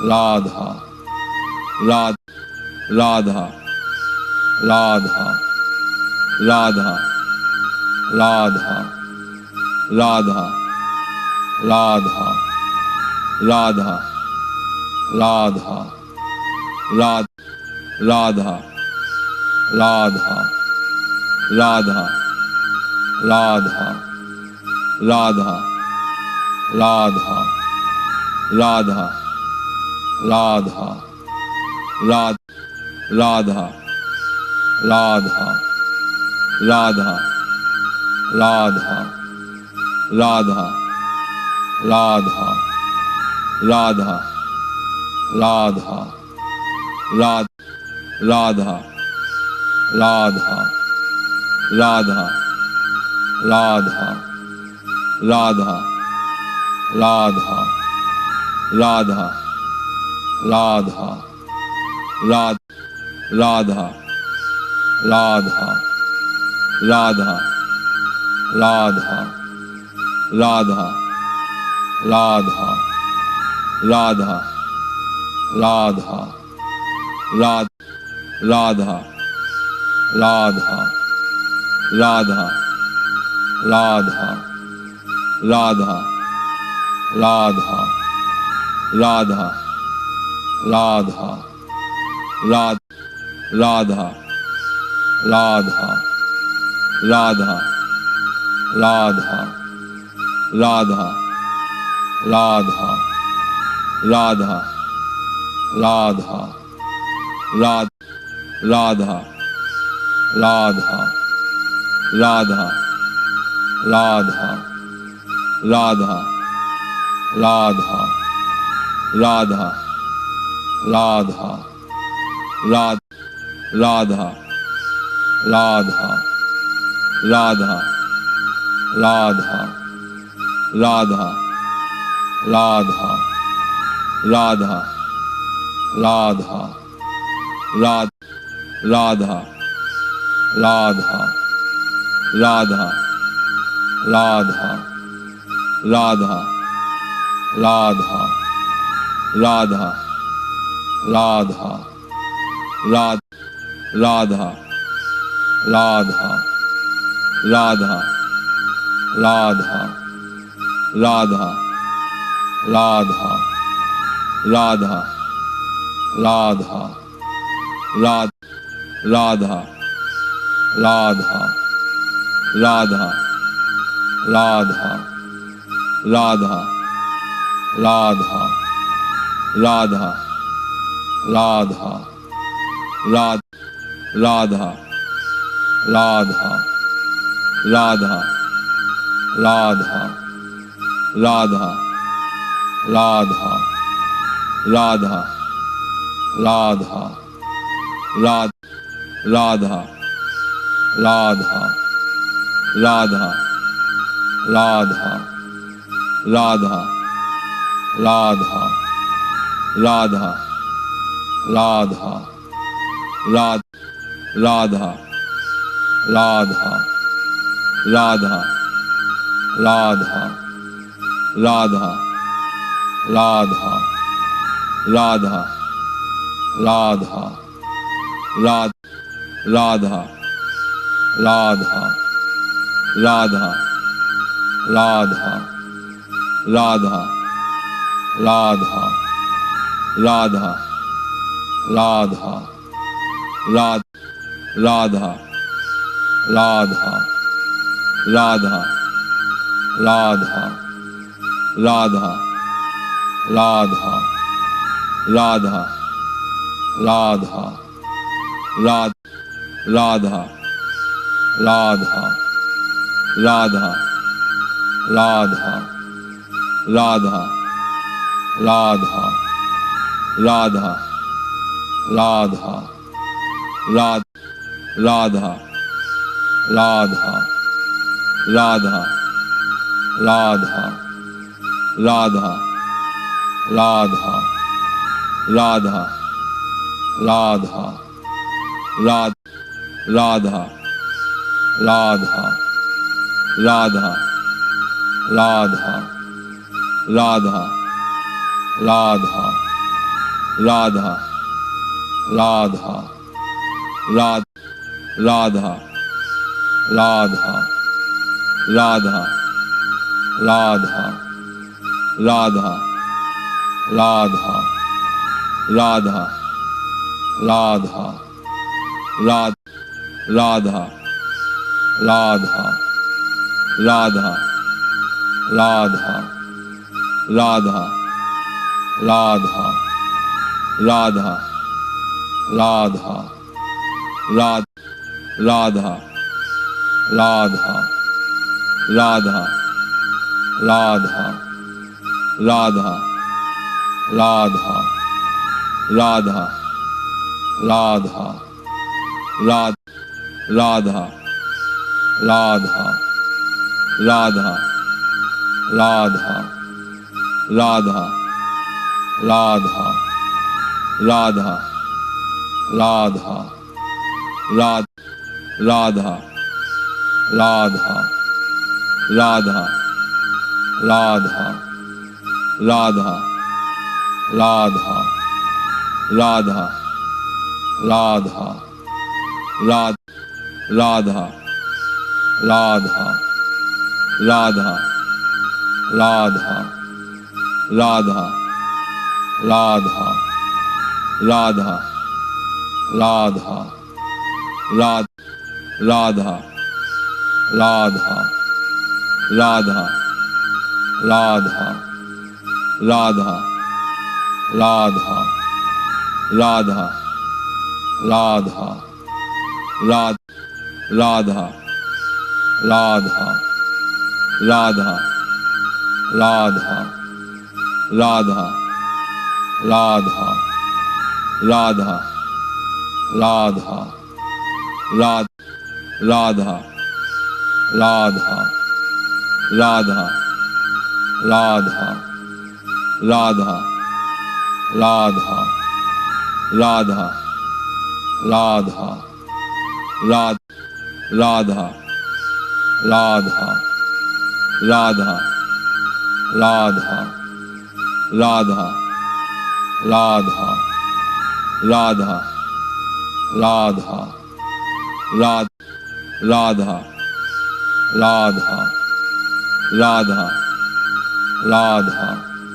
Radha Radha Radha Radha Radha Radha Radha Radha Radha Radha Radha Radha Radha Radha Radha Radha Radha Radha Radha Radha Radha Radha Radha Radha Radha Radha Radha Radha Radha Radha Radha Radha Radha Radha Radha Radha Radha Radha Radha Radha Radha Radha Radha Radha Radha Radha Radha Radha Radha Radha Radha Radha Radha Radha Radha Radha Radha Radha Radha Radha Radha Radha Radha Radha Radha Radha Radha Radha Radha Radha Radha Radha Radha Radha Radha Radha Radha Radha Radha Radha Radha Radha Radha Radha Radha Radha Radha Radha Radha Radha Radha Radha Radha Radha Radha Radha Radha Radha Radha Radha Radha Radha Radha Radha Radha Radha Radha Radha Radha Radha Radha Radha Radha Radha Radha Radha Radha Radha Radha Radha Radha Radha Radha Radha Radha Radha Radha Radha Radha Radha Radha Radha Radha Radha Radha Radha Radha Radha Radha Radha Radha Radha Radha Radha Radha Radha Radha Radha Radha Radha Radha Radha Radha Radha Radha Radha Radha Radha Radha Radha Radha Radha Radha Radha Radha Radha Radha Radha Radha Radha Radha Radha Radha Radha Radha Radha Radha Radha Radha Radha Radha Radha Radha Radha Radha Radha Radha Radha Radha Radha Radha Radha Radha Radha Radha Radha Radha Radha Radha Radha Radha Radha Radha Radha Radha Radha Radha Radha Radha Radha Radha Radha Radha Radha Radha Radha Radha Radha Radha Radha Radha Radha Radha Radha Radha Radha Radha Radha Radha Radha Radha Radha Radha Radha Radha Radha Radha Radha Radha Radha Radha Radha Radha Radha Radha Radha Radha Radha Radha Radha Radha Radha Radha Radha Radha Radha Radha Radha Radha Radha Radha Radha Radha Radha Radha Radha Radha Radha Radha Radha Radha Radha Radha Radha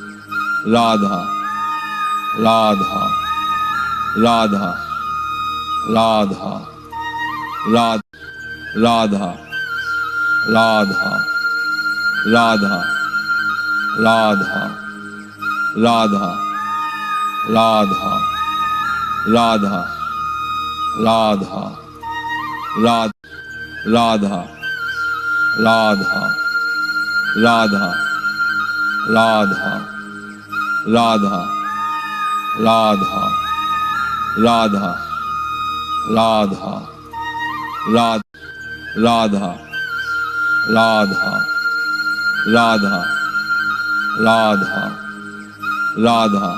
Radha Radha Radha Radha Radha Radha Radha Radha Radha Radha Radha Radha Radha Radha Radha Radha Radha Radha Radha Radha Radha Radha Radha Radha Radha Radha Radha Radha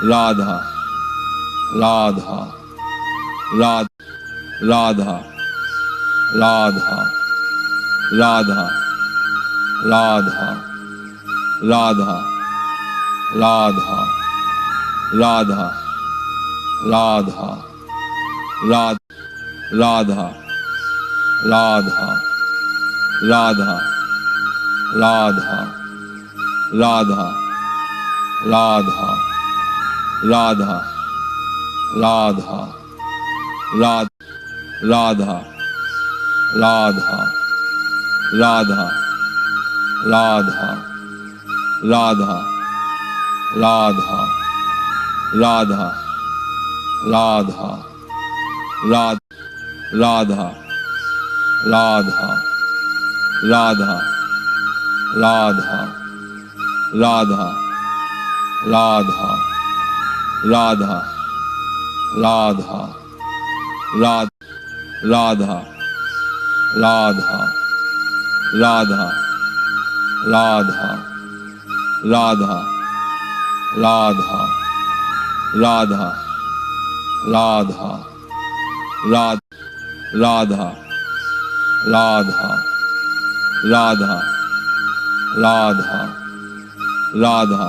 Radha Radha Radha Radha Radha Radha Radha Radha Radha Radha Radha Radha Radha Radha Radha Radha Radha Radha Radha Radha Radha Radha Radha Radha Radha Radha Radha Radha Radha Radha Radha Radha Radha Radha Radha Radha Radha Radha Radha Radha Radha Radha Radha Radha Radha Radha Radha Radha Radha Radha Radha Radha Radha Radha Radha Radha